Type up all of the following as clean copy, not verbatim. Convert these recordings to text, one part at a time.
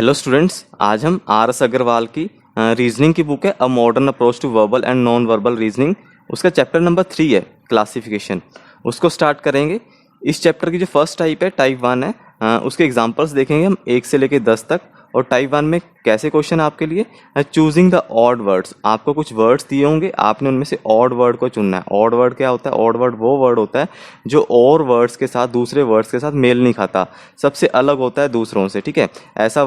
Hello students, आज हम R S Agarwal की रीजनिंग की बुक है a modern approach to verbal and non verbal reasoning. उसका चैप्टर नंबर 3 है क्लासिफिकेशन। उसको स्टार्ट करेंगे। इस चैप्टर की जो फर्स्ट टाइप है टाइप 1 है। उसके एग्जांपल्स देखेंगे हम 1 से लेकर 10 तक। और टाइप 1 में कैसे क्वेश्चन आपके लिए, चूजिंग द ऑड वर्ड्स। आपको कुछ वर्ड्स दिए होंगे, आपने उनमें से ऑड वर्ड को चुनना है। ऑड वर्ड क्या होता है? ऑड वर्ड वो वर्ड होता है जो और वर्ड्स के साथ, दूसरे वर्ड्स के साथ मेल नहीं खाता, सबसे अलग होता है दूसरों से। ठीक है, ऐसा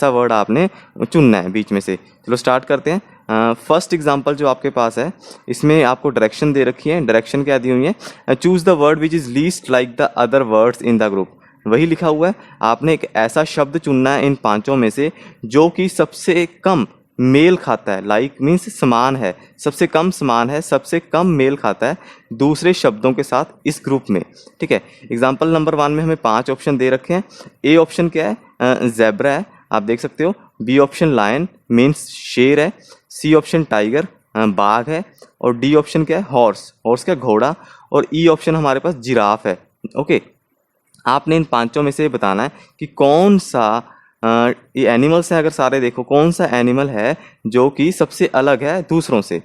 वर्ड आपने चुनना है बीच में से। चलो स्टार्ट करते हैं। फर्स्ट एग्जांपल जो आपके पास है, इसमें आपको डायरेक्शन दे रखी है। डायरेक्शन क्या दी हुई है? Choose the word which is least like the other words in the group. वही लिखा हुआ है। आपने एक ऐसा शब्द चुनना है इन पांचों में से जो कि सबसे कम मेल खाता है। लाइक मीन्स समान है, सबसे कम समान है, सबसे कम मेल खाता है दूसरे शब्दों के साथ इस ग्रुप में। ठीक है, एग्जाम्पल नंबर 1 में हमें 5 ऑप्शन दे रखे हैं। ए ऑप्शन क्या है? जेब्रा है, आप देख सकते हो। बी ऑप्शन लायन मीन्स शेर है। सी ऑप्शन टाइगर, बाघ है। और डी ऑप्शन क्या है? हॉर्स। हॉर्स क्या? घोड़ा। और ई ऑप्शन हमारे पास जिराफ है। ओके, आपने इन पांचों में से बताना है कि कौन सा ये एनिमल्स हैं। अगर सारे देखो, कौन सा एनिमल है जो कि सबसे अलग है दूसरों से।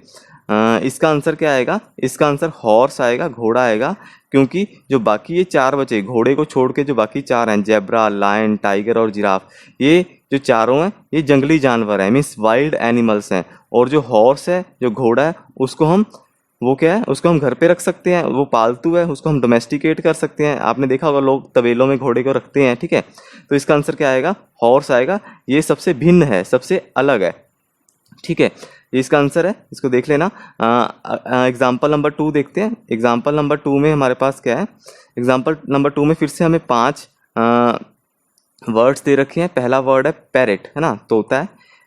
इसका आंसर क्या आएगा? इसका आंसर हॉर्स आएगा, घोड़ा आएगा। क्योंकि जो बाकी ये 4 बचे, घोड़े को छोड़ के जो बाकी 4 हैं, जेब्रा, लायन, टाइगर और जिराफ, ये जो चारों हैं ये जंगली जानवर हैं, मीन्स वाइल्ड एनिमल्स हैं। और जो हॉर्स है, जो घोड़ा है, उसको हम, वो क्या है, उसको हम घर पे रख सकते हैं, वो पालतू है, उसको हम डोमेस्टिकेट कर सकते हैं। आपने देखा होगा लोग तबेलों में घोड़े को रखते हैं। ठीक है, तो इसका आंसर क्या आएगा? हॉर्स आएगा। ये सबसे भिन्न है, सबसे अलग है। ठीक है, ये इसका आंसर है, इसको देख लेना। एग्जाम्पल नंबर 2 देखते हैं। एग्जाम्पल नंबर 2 में हमारे पास क्या है? एग्जाम्पल नंबर 2 में फिर से हमें 5 वर्ड्स दे रखे हैं। पहला वर्ड है पैरेट, है ना, तोता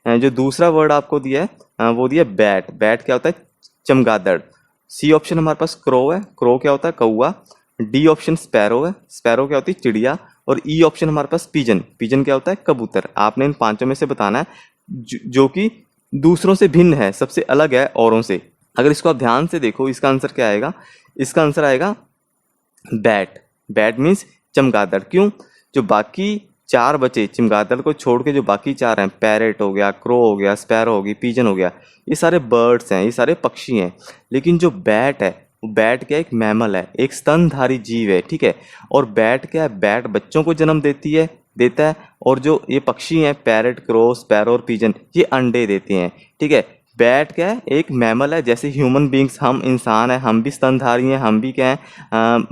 है। जो दूसरा वर्ड आपको दिया है वो दिया बैट। बैट क्या होता है? चमगादड़। सी ऑप्शन हमारे पास क्रो है। क्रो क्या होता है? कौवा। डी ऑप्शन स्पैरो है। स्पैरो क्या होती है? चिड़िया। और ई ऑप्शन हमारे पास पिजन। पिजन क्या होता है? कबूतर। आपने इन पांचों में से बताना है जो कि दूसरों से भिन्न है, सबसे अलग है औरों से। अगर इसको आप ध्यान से देखो, इसका आंसर क्या आएगा? इसका आंसर आएगा बैट। बैट मीन्स चमगादड़। क्यों? जो बाकी 4 बचे, चमगादड़ को छोड़ के जो बाकी 4 हैं, पैरेट हो गया, क्रो हो गया, स्पैरो होगी, पिजन हो गया, ये सारे बर्ड्स हैं, ये सारे पक्षी हैं। लेकिन जो बैट है, वो बैट क्या है? एक मैमल है, एक स्तनधारी जीव है। ठीक है, और बैट क्या है? बैट बच्चों को जन्म देता है। और जो ये पक्षी हैं, पैरेट, क्रो, स्पैरो और पिजन, ये अंडे देते हैं। ठीक है, बैट क्या है? एक मैमल है। जैसे ह्यूमन बींग्स, हम इंसान हैं, हम भी स्तनधारी हैं, हम भी क्या हैं?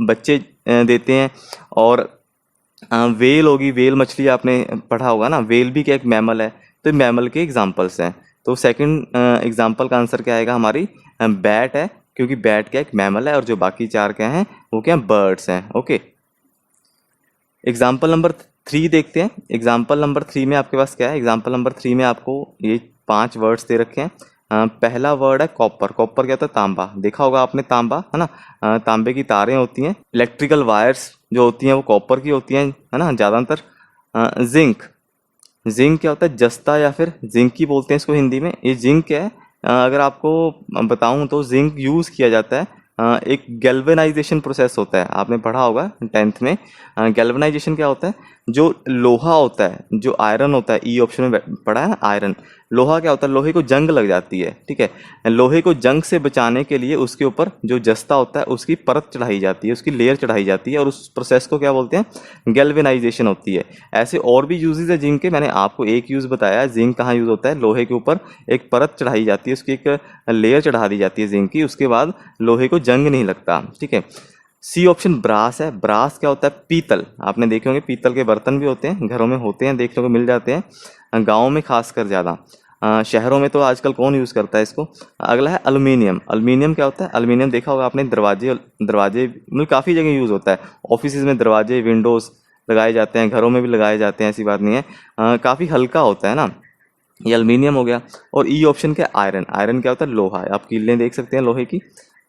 बच्चे देते हैं। और वेल होगी, वेल मछली आपने पढ़ा होगा ना, वेल भी क्या एक मैमल है। तो मैमल के एग्जांपल्स हैं। तो सेकंड एग्जांपल का आंसर क्या आएगा? हमारी बैट है, क्योंकि बैट क्या एक मैमल है और जो बाकी 4 क्या हैं वो क्या बर्ड्स हैं। ओके, एग्जाम्पल नंबर 3 देखते हैं। एग्जाम्पल नंबर 3 में आपके पास क्या है? एग्जाम्पल नंबर 3 में आपको ये 5 वर्ड्स दे रखे हैं। पहला वर्ड है कॉपर। कॉपर क्या होता है? तांबा। देखा होगा आपने तांबा, है ना। तांबे की तारें होती हैं, इलेक्ट्रिकल वायर्स जो होती हैं वो कॉपर की होती हैं, है ना, ज़्यादातर। जिंक। जिंक क्या होता है? जस्ता, या फिर जिंक ही बोलते हैं इसको हिंदी में। ये जिंक क्या है? अगर आपको बताऊं तो जिंक यूज़ किया जाता है, एक गैल्वेनाइजेशन प्रोसेस होता है, आपने पढ़ा होगा 10th में। गैल्वेनाइजेशन क्या होता है? जो लोहा होता है, जो आयरन होता है, ई ऑप्शन में पढ़ा है ना, आयरन। लोहा क्या होता है? लोहे को जंग लग जाती है। ठीक है, लोहे को जंग से बचाने के लिए उसके ऊपर जो जस्ता होता है उसकी परत चढ़ाई जाती है, उसकी लेयर चढ़ाई जाती है, और उस प्रोसेस को क्या बोलते हैं? गैल्वेनाइजेशन होती है। ऐसे और भी यूजेस है जिंक के। मैंने आपको एक यूज़ बताया है। जिंक कहाँ यूज़ होता है? लोहे के ऊपर एक परत चढ़ाई जाती है, उसकी एक लेयर चढ़ा दी जाती है जिंक की, उसके बाद लोहे को जंग नहीं लगता। ठीक है, सी ऑप्शन ब्रास है। ब्रास क्या होता है? पीतल। आपने देखे होंगे पीतल के बर्तन भी होते हैं, घरों में होते हैं, देखने को मिल जाते हैं, गाँव में खासकर ज़्यादा। शहरों में तो आजकल कौन यूज़ करता है इसको। अगला है एल्युमिनियम। एल्युमिनियम क्या होता है? एल्युमिनियम देखा होगा आपने, दरवाजे दरवाजे मतलब काफ़ी जगह यूज़ होता है। ऑफिस में दरवाजे, विंडोज़ लगाए जाते हैं, घरों में भी लगाए जाते हैं, ऐसी बात नहीं है। काफ़ी हल्का होता है ना, ये एल्युमिनियम हो गया। और ई ऑप्शन क्या? आयरन। आयरन क्या होता है? लोहा। आप कीलें देख सकते हैं लोहे की।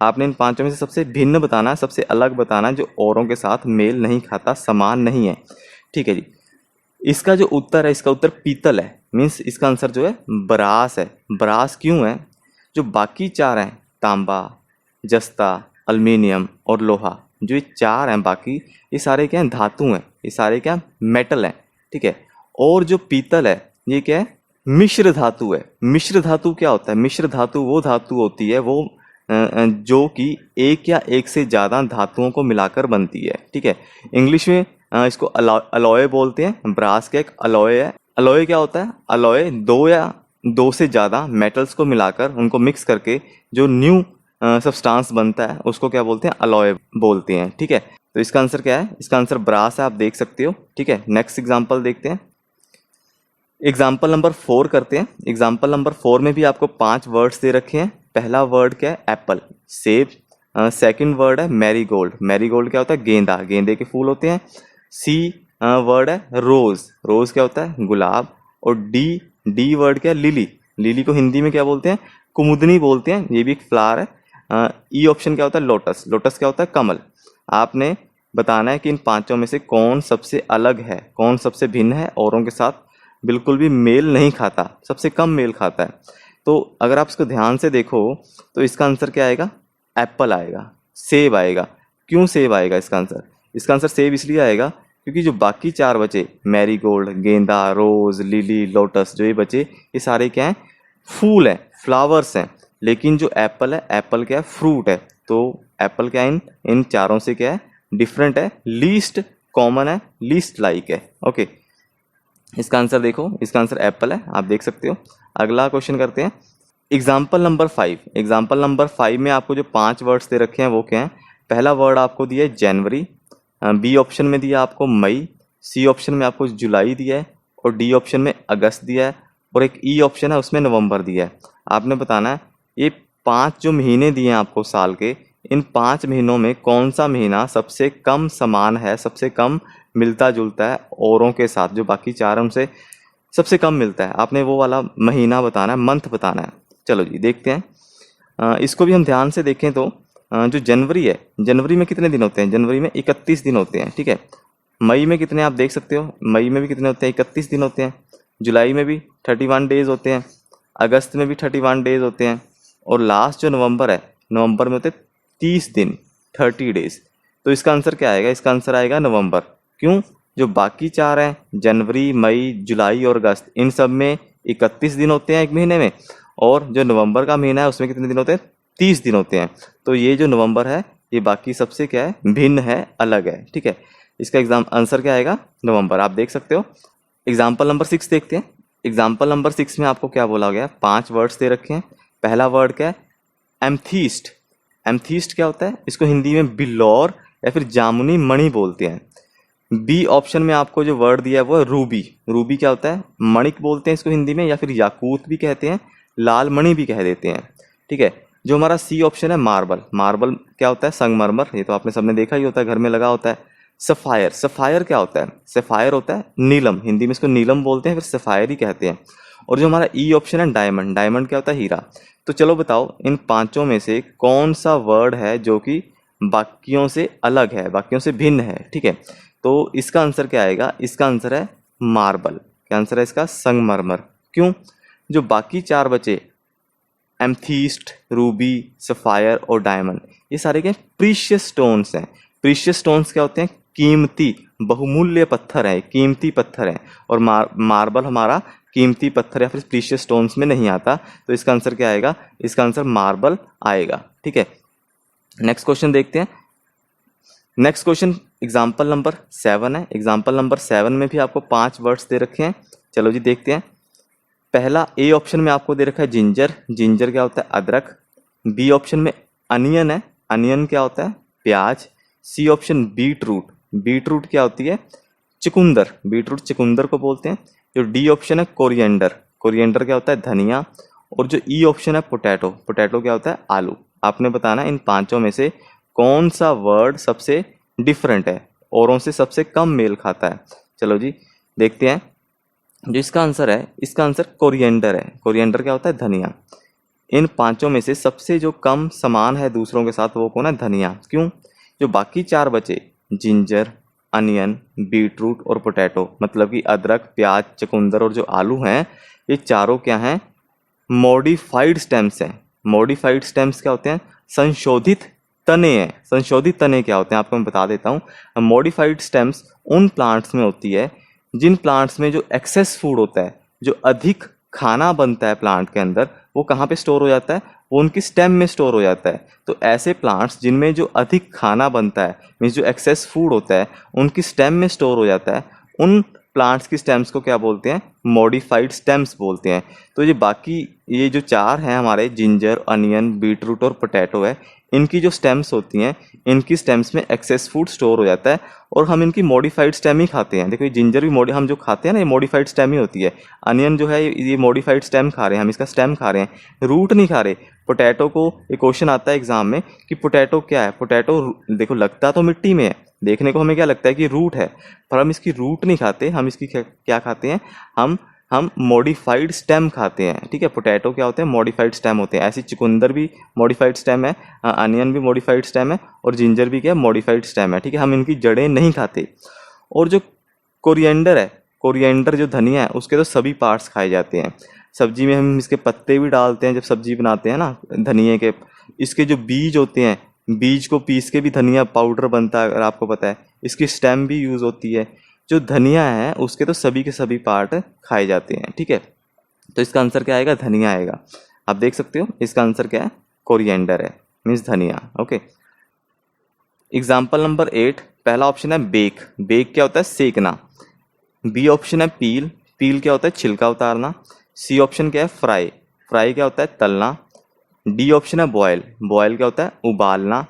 आपने इन पांचों में से सबसे भिन्न बताना है, सबसे अलग बताना है, जो औरों के साथ मेल नहीं खाता, समान नहीं है। ठीक है जी, इसका जो उत्तर है, इसका उत्तर पीतल है। मीन्स इसका आंसर जो है ब्रास है। ब्रास क्यों है? जो बाकी 4 हैं, तांबा, जस्ता, एल्युमिनियम और लोहा, जो ये 4 हैं बाकी, ये सारे क्या हैं? धातु हैं, ये सारे क्या? मेटल हैं। ठीक है, और जो पीतल है ये क्या है, मिश्र धातु है। मिश्र धातु क्या होता है, मिश्र धातु वो धातु होती है वो जो कि एक या एक से ज़्यादा धातुओं को मिलाकर बनती है, ठीक है। इंग्लिश में इसको अलॉय बोलते हैं। ब्रास का एक अलॉय है। अलॉय क्या होता है, अलॉय दो या दो से ज़्यादा मेटल्स को मिलाकर उनको मिक्स करके जो न्यू सब्सटेंस बनता है उसको क्या बोलते हैं, अलॉय बोलते हैं, ठीक है। तो इसका आंसर क्या है, इसका आंसर ब्रास है, आप देख सकते हो, ठीक है। नेक्स्ट एग्जांपल देखते हैं। एग्जाम्पल नंबर 4 करते हैं। एग्जाम्पल नंबर 4 में भी आपको 5 वर्ड्स दे रखे हैं। पहला वर्ड क्या है, एप्पल, सेब। सेकंड वर्ड है मैरीगोल्ड। मैरीगोल्ड क्या होता है, गेंदा, गेंदे के फूल होते हैं। सी वर्ड है रोज, रोज क्या होता है, गुलाब। और डी वर्ड क्या है, लिली। लिली को हिंदी में क्या बोलते हैं, कुमुदनी बोलते हैं, ये भी एक फ्लावर है। ई ऑप्शन क्या होता है, लोटस। लोटस क्या होता है, कमल। आपने बताना है कि इन पांचों में से कौन सबसे अलग है, कौन सबसे भिन्न है, औरों के साथ बिल्कुल भी मेल नहीं खाता, सबसे कम मेल खाता है। तो अगर आप इसको ध्यान से देखो तो इसका आंसर क्या आएगा, एप्पल आएगा, सेब आएगा। क्यों सेब आएगा इसका आंसर, इसका आंसर सेब इसलिए आएगा क्योंकि जो बाकी 4 बचे, मैरीगोल्ड, गेंदा, रोज, लिली, लोटस, जो ये बचे ये सारे क्या हैं, फूल हैं, फ्लावर्स हैं। लेकिन जो एप्पल है, एप्पल क्या है, फ्रूट है। तो एप्पल क्या है, इन चारों से क्या है, डिफरेंट है, लीस्ट कॉमन है, लीस्ट लाइक है। ओके, इसका आंसर देखो, इसका आंसर एप्पल है, आप देख सकते हो। अगला क्वेश्चन करते हैं। Example number 5। एग्जाम्पल नंबर 5 में आपको जो 5 वर्ड्स दे रखे हैं वो क्या हैं। पहला वर्ड आपको दिया है जनवरी, बी ऑप्शन में दिया आपको मई, सी ऑप्शन में आपको जुलाई दिया है, और डी ऑप्शन में अगस्त दिया है, और एक ई ऑप्शन है उसमें नवंबर दिया है। आपने बताना है ये 5 जो महीने दिए हैं आपको साल के, इन 5 महीनों में कौन सा महीना सबसे कम समान है, सबसे कम मिलता जुलता है औरों के साथ, जो बाकी 4 हैं उनसे सबसे कम मिलता है। आपने वो वाला महीना बताना है, मंथ बताना है। चलो जी देखते हैं। इसको भी हम ध्यान से देखें तो जो जनवरी है, जनवरी में कितने दिन होते हैं, जनवरी में 31 दिन होते हैं, ठीक है। मई में कितने आप देख सकते हो, मई में भी कितने होते हैं, 31 दिन होते हैं। जुलाई में भी 31 डेज होते हैं। अगस्त में भी 31 डेज होते हैं। और लास्ट जो नवंबर है, नवंबर में होते हैं 30 दिन, 30 डेज। तो इसका आंसर क्या आएगा, इसका आंसर आएगा नवंबर। क्यों, जो बाकी 4 हैं, जनवरी, मई, जुलाई और अगस्त, इन सब में 31 दिन होते हैं एक महीने में, और जो नवंबर का महीना है उसमें कितने दिन होते हैं, 30 दिन होते हैं। तो ये जो नवंबर है ये बाकी सबसे क्या है, भिन्न है, अलग है, ठीक है। इसका आंसर क्या आएगा, नवंबर, आप देख सकते हो। एग्जाम्पल नंबर 6 देखते हैं। एग्जाम्पल नंबर 6 में आपको क्या बोला गया, 5 वर्ड्स दे रखे हैं। पहला वर्ड क्या है, एमथीस्ट। एमथीस्ट क्या होता है, इसको हिंदी में बिल्लौर या फिर जामुनी मणि बोलते हैं। बी ऑप्शन में आपको जो वर्ड दिया है वो है रूबी। रूबी क्या होता है, मणिक बोलते हैं इसको हिंदी में, या फिर याकूत भी कहते हैं, लाल मणि भी कह देते हैं, ठीक है। जो हमारा सी ऑप्शन है मार्बल। मार्बल क्या होता है, संगमरमर, ये तो आपने सबने देखा ही होता है, घर में लगा होता है। सफायर, सफायर क्या होता है, सफायर होता है नीलम, हिंदी में इसको नीलम बोलते हैं, फिर सफायर ही कहते हैं। और जो हमारा ई ऑप्शन है डायमंड। डायमंड क्या होता है, हीरा। तो चलो बताओ इन 5 में से कौन सा वर्ड है जो कि बाकियों से अलग है, बाकियों से भिन्न है, ठीक है। तो इसका आंसर क्या आएगा, इसका आंसर है मार्बल। क्या आंसर है इसका, संगमरमर। क्यों, जो बाकी 4 बचे, एमथीस्ट, रूबी, सफायर और डायमंड, ये सारे क्या प्रीशियस स्टोन्स हैं। प्रीशियस स्टोन्स क्या होते हैं, कीमती, बहुमूल्य पत्थर है, कीमती पत्थर है। और मार्बल हमारा कीमती पत्थर या फिर प्रीशियस स्टोन्स में नहीं आता। तो इसका आंसर क्या आएगा, इसका आंसर मार्बल आएगा, ठीक है। नेक्स्ट क्वेश्चन देखते हैं। नेक्स्ट क्वेश्चन एग्जाम्पल नंबर 7 है। एग्जाम्पल नंबर 7 में भी आपको 5 वर्ड्स दे रखे हैं। चलो जी देखते हैं। पहला ए ऑप्शन में आपको दे रखा है जिंजर। जिंजर क्या होता है, अदरक। बी ऑप्शन में अनियन है। अनियन क्या होता है, प्याज। C option beetroot. Beetroot क्या होती है, चुकंदर। बीट रूट चुकंदर को बोलते हैं। जो डी ऑप्शन है कोरिएंडर। कोरिएंडर क्या होता है, धनिया। और जो ई ऑप्शन है पोटैटो। पोटैटो क्या होता है, आलू। आपने बताना इन 5 में से कौन सा वर्ड सबसे डिफरेंट है, औरों से सबसे कम मेल खाता है। चलो जी देखते हैं। जो इसका आंसर है, इसका आंसर कोरिएंडर है। कोरिएंडर क्या होता है, धनिया। इन 5 में से सबसे जो कम समान है दूसरों के साथ वो कौन है, धनिया। क्यों, जो बाकी 4 बचे, जिंजर, अनियन, बीट रूट और पोटैटो, मतलब कि अदरक, प्याज, चुकंदर और जो आलू हैं, ये चारों क्या हैं, मॉडिफाइड स्टेम्स हैं। मॉडिफाइड स्टेम्स क्या होते हैं, संशोधित तने हैं। संशोधित तने क्या होते हैं आपको मैं बता देता हूँ। मॉडिफाइड स्टेम्स उन प्लांट्स में होती है जिन प्लांट्स में जो एक्सेस फूड होता है, जो अधिक खाना बनता है प्लांट के अंदर, वो कहाँ पे स्टोर हो जाता है? वो उनकी स्टेम में स्टोर हो जाता है। तो ऐसे प्लांट्स जिनमें जो अधिक खाना बनता है, मीन्स जो एक्सेस फूड होता है, उनकी स्टेम में स्टोर हो जाता है, उन प्लांट्स की स्टेम्स को क्या बोलते हैं? मॉडिफाइड स्टेम्स बोलते हैं। तो ये बाकी ये जो चार हैं हमारे, जिंजर, अनियन, बीटरूट और पोटैटो है, इनकी जो स्टेम्स होती हैं, इनकी स्टेम्स में एक्सेस फूड स्टोर हो जाता है और हम इनकी मॉडिफाइड स्टेम ही खाते हैं। देखो ये जिंजर भी हम जो खाते हैं ना, ये मॉडिफाइड स्टेम ही होती है। अनियन जो है ये मॉडिफाइड स्टेम खा रहे हैं, हम इसका स्टेम खा रहे हैं, रूट नहीं खा रहे। पोटैटो को एक क्वेश्चन आता है एग्जाम में कि पोटैटो क्या है? पोटैटो देखो लगता तो मिट्टी में है, देखने को हमें क्या लगता है कि रूट है, पर हम इसकी रूट नहीं खाते, हम इसकी क्या खाते हैं? हम मॉडिफाइड स्टेम खाते हैं। ठीक है, पोटैटो क्या होते हैं? मॉडिफाइड स्टेम होते हैं। ऐसी चुकंदर भी मॉडिफाइड स्टेम है, अनियन भी मॉडिफाइड स्टेम है और जिंजर भी क्या है? मॉडिफाइड स्टेम है। ठीक है, हम इनकी जड़ें नहीं खाते। और जो कोरिएंडर है, कोरिएंडर जो धनिया है, उसके तो सभी पार्ट्स खाए जाते हैं। सब्जी में हम इसके पत्ते भी डालते हैं जब सब्जी बनाते हैं ना धनिए के। इसके जो बीज होते हैं, बीज को पीस के भी धनिया पाउडर बनता है, अगर आपको पता है। इसकी स्टेम भी यूज़ होती है। जो धनिया है उसके तो सभी के सभी पार्ट खाए जाते हैं। ठीक है, तो इसका आंसर क्या आएगा? धनिया आएगा। आप देख सकते हो इसका आंसर क्या है? कोरिएंडर है, मीन्स धनिया। ओके, एग्जाम्पल नंबर 8, पहला ऑप्शन है बेक। बेक क्या होता है? सेकना। बी ऑप्शन है पील। पील क्या होता है? छिलका उतारना। सी ऑप्शन क्या है? फ्राई। फ्राई क्या होता है? तलना। डी ऑप्शन है बॉयल। बॉयल क्या होता है? उबालना।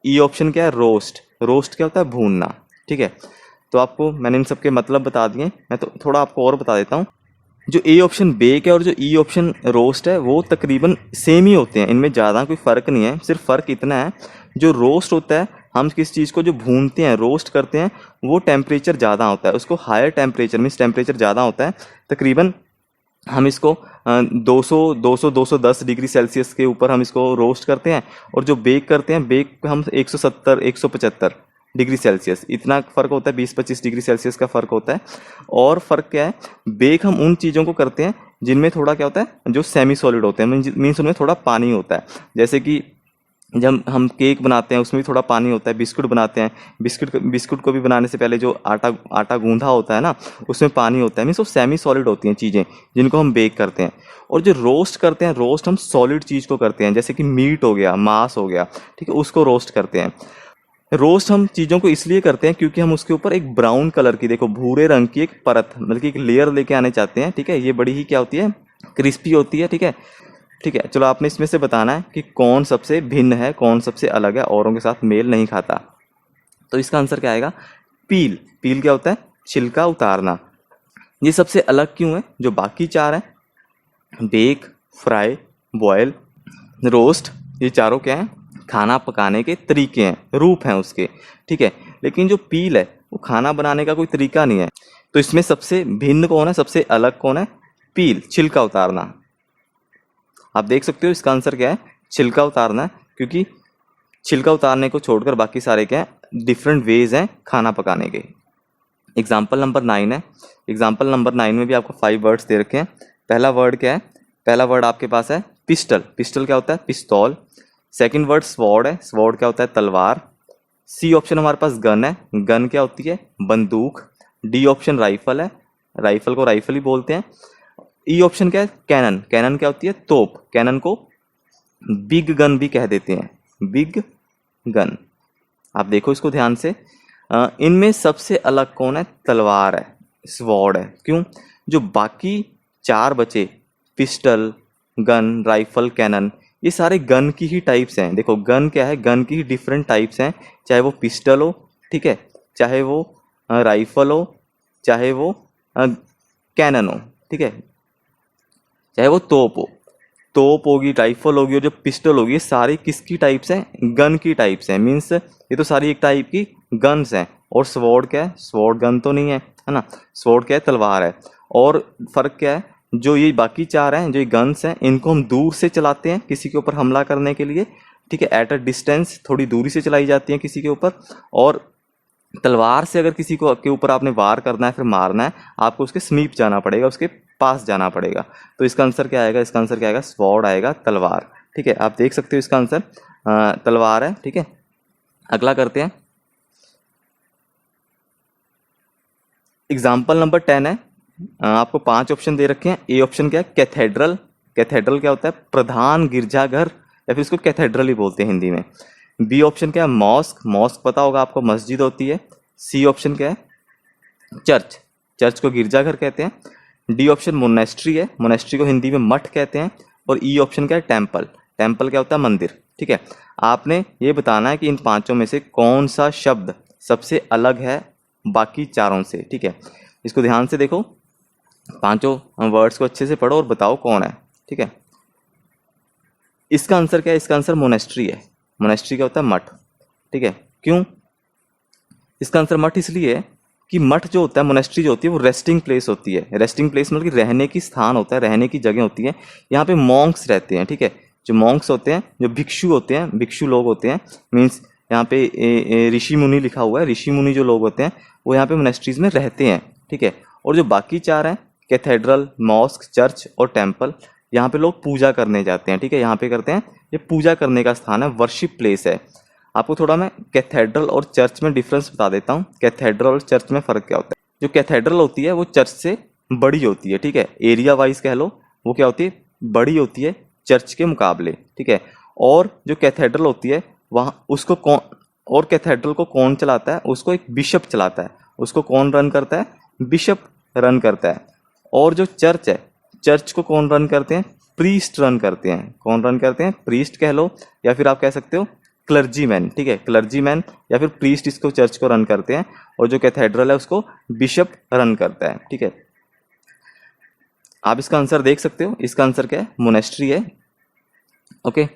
ई ऑप्शन क्या है? रोस्ट। रोस्ट क्या होता है? भूनना। ठीक है, तो आपको मैंने इन सबके मतलब बता दिए। मैं तो थोड़ा आपको और बता देता हूँ। जो ए ऑप्शन बेक है और जो ई ऑप्शन रोस्ट है, वो तकरीबन सेम ही होते हैं, इनमें ज़्यादा कोई फ़र्क नहीं है। सिर्फ फ़र्क इतना है, जो रोस्ट होता है, हम किस चीज़ को जो भूनते हैं, रोस्ट करते हैं, वो टेम्परेचर ज़्यादा होता है, उसको हायर टेम्परेचर मीन्स टेम्परेचर ज़्यादा होता है। तकरीबन हम इसको 210 डिग्री सेल्सियस के ऊपर हम इसको रोस्ट करते हैं। और जो बेक करते हैं, बेक हम 170 175 डिग्री सेल्सियस, इतना फ़र्क होता है, 20-25 डिग्री सेल्सियस का फ़र्क होता है। और फ़र्क क्या है? बेक हम उन चीज़ों को करते हैं जिनमें थोड़ा क्या होता है, जो सेमी सॉलिड होते हैं, मीन्स उनमें थोड़ा पानी होता है। जैसे कि जब हम केक बनाते हैं उसमें भी थोड़ा पानी होता है। बिस्कुट बनाते हैं, बिस्कुट को भी बनाने से पहले जो आटा आटा गूंधा होता है ना, उसमें पानी होता है। मीन्स वो सेमी सॉलिड होती हैं चीज़ें जिनको हम बेक करते हैं। और जो रोस्ट करते हैं, रोस्ट हम सॉलिड चीज़ को करते हैं, जैसे कि मीट हो गया, मांस हो गया, ठीक है, उसको रोस्ट करते हैं। रोस्ट हम चीज़ों को इसलिए करते हैं क्योंकि हम उसके ऊपर एक ब्राउन कलर की, देखो भूरे रंग की एक परत, मतलब कि एक लेयर लेके आने चाहते हैं। ठीक है, ये बड़ी ही क्या होती है? क्रिस्पी होती है। ठीक है, ठीक है, चलो आपने इसमें से बताना है कि कौन सबसे भिन्न है, कौन सबसे अलग है, औरों के साथ मेल नहीं खाता। तो इसका आंसर क्या आएगा? पील। पील क्या होता है? छिलका उतारना। ये सबसे अलग क्यों है? जो बाकी चार हैं, बेक, फ्राई, बॉयल, रोस्ट, ये चारों क्या हैं? खाना पकाने के तरीके हैं, रूप हैं उसके। ठीक है, लेकिन जो पील है वो खाना बनाने का कोई तरीका नहीं है। तो इसमें सबसे भिन्न कौन है, सबसे अलग कौन है? पील, छिलका उतारना। आप देख सकते हो इसका आंसर क्या है? छिलका उतारना है, क्योंकि छिलका उतारने को छोड़कर बाकी सारे क्या हैं? डिफरेंट वेज हैं खाना पकाने के। एग्जाम्पल नंबर 9 है। एग्जाम्पल नंबर 9 में भी आपको 5 वर्ड्स दे रखे हैं। पहला वर्ड क्या है? पहला वर्ड आपके पास है पिस्टल। पिस्टल क्या होता है? पिस्तौल। सेकंड वर्ड स्वॉर्ड है। स्वॉर्ड क्या होता है? तलवार। सी ऑप्शन हमारे पास गन है। गन क्या होती है? बंदूक। डी ऑप्शन राइफल है। राइफल को राइफल ही बोलते हैं। ई ऑप्शन क्या है? कैनन। कैनन क्या होती है? तोप। कैनन को बिग गन भी कह देते हैं, बिग गन। आप देखो इसको ध्यान से। इनमें सबसे अलग कौन है? तलवार है, स्वॉर्ड है। क्यों? जो बाकी चार बचे, पिस्टल, गन, राइफल, कैनन, ये सारे गन की ही टाइप्स हैं। देखो गन क्या है? गन की ही डिफरेंट टाइप्स हैं, चाहे वो पिस्टल हो, ठीक है, चाहे वो राइफल हो, चाहे वो कैनन हो, ठीक है, चाहे वो तोप हो। तोप होगी, राइफल होगी और जो पिस्टल होगी, ये सारी किसकी टाइप्स हैं? गन की टाइप्स हैं। मीन्स ये तो सारी एक टाइप की गन्स हैं। और स्वॉर्ड क्या है? स्वॉर्ड गन तो नहीं है, है ना। स्वॉर्ड क्या है? तलवार है। और फर्क क्या है? जो ये बाकी चार हैं, जो ये गन्स हैं, इनको हम दूर से चलाते हैं किसी के ऊपर हमला करने के लिए, ठीक है, एट अ डिस्टेंस, थोड़ी दूरी से चलाई जाती हैं किसी के ऊपर। और तलवार से अगर किसी को के ऊपर आपने वार करना है, फिर मारना है, आपको उसके समीप जाना पड़ेगा, उसके पास जाना पड़ेगा। तो इसका आंसर क्या आएगा? इसका आंसर क्या आएगा? स्वॉर्ड आएगा, तलवार। ठीक है, आप देख सकते हो इसका आंसर तलवार है। ठीक है, अगला करते हैं। एग्जाम्पल नंबर 10 है। आपको 5 ऑप्शन दे रखे हैं। ए ऑप्शन क्या है? कैथेड्रल। कैथेड्रल क्या होता है? प्रधान गिरजाघर, या फिर इसको कैथेड्रल ही बोलते हैं हिंदी में। बी ऑप्शन क्या है? मॉस्क। मॉस्क पता होगा आपको, मस्जिद होती है। सी ऑप्शन क्या है? चर्च। चर्च को गिरजाघर कहते हैं। डी ऑप्शन मोनेस्ट्री है। मोनेस्ट्री को हिंदी में मठ कहते हैं। और ई ऑप्शन क्या है? टेम्पल। टेम्पल क्या होता है? मंदिर। ठीक है, आपने ये बताना है कि इन पांचों में से कौन सा शब्द सबसे अलग है बाकी चारों से। ठीक है, इसको ध्यान से देखो, पांचों वर्ड्स को अच्छे से पढ़ो और बताओ कौन है। ठीक है, इसका आंसर क्या है? इसका आंसर मोनेस्ट्री है। मोनेस्ट्री क्या होता है? मठ। ठीक है, क्यों इसका आंसर मठ? इसलिए है कि मठ जो होता है, मोनेस्ट्री जो होती है, वो रेस्टिंग प्लेस होती है। रेस्टिंग प्लेस मतलब कि रहने की स्थान होता है, रहने की जगह होती है। यहाँ पे मॉन्क्स रहते हैं। ठीक है, जो मॉन्क्स होते हैं, जो भिक्षु होते हैं, भिक्षु लोग होते हैं, मीन्स यहाँ पे ऋषि मुनि लिखा हुआ है। ऋषि मुनि जो लोग होते हैं वो यहाँ पे मोनेस्ट्रीज में रहते हैं। ठीक है, और जो बाकी चार हैं, कैथेड्रल, मॉस्क, चर्च और टेम्पल, यहाँ पे लोग पूजा करने जाते हैं। ठीक है, यहाँ पे करते हैं, ये पूजा करने का स्थान है, वर्शिप प्लेस है। आपको थोड़ा मैं कैथेड्रल और चर्च में डिफरेंस बता देता हूँ। कैथेड्रल और चर्च में फ़र्क क्या होता है? जो कैथेड्रल होती है वो चर्च से बड़ी होती है। ठीक है, एरिया वाइज कह लो, वो क्या होती है? बड़ी होती है चर्च के मुकाबले। ठीक है, और जो कैथेड्रल होती है वहाँ उसको कौन, और कैथेड्रल को कौन चलाता है? उसको एक बिशप चलाता है। उसको कौन रन करता है? बिशप रन करता है। और जो चर्च है, चर्च को कौन रन करते हैं? प्रीस्ट रन करते हैं। कौन रन करते हैं? प्रीस्ट कह लो, या फिर आप कह सकते हो क्लर्जीमैन। ठीक है, क्लर्जीमैन या फिर प्रीस्ट इसको चर्च को रन करते हैं, और जो कैथेड्रल है उसको बिशप रन करता है। ठीक है, आप इसका आंसर देख सकते हो। इसका आंसर क्या है? मोनेस्ट्री है। ओके।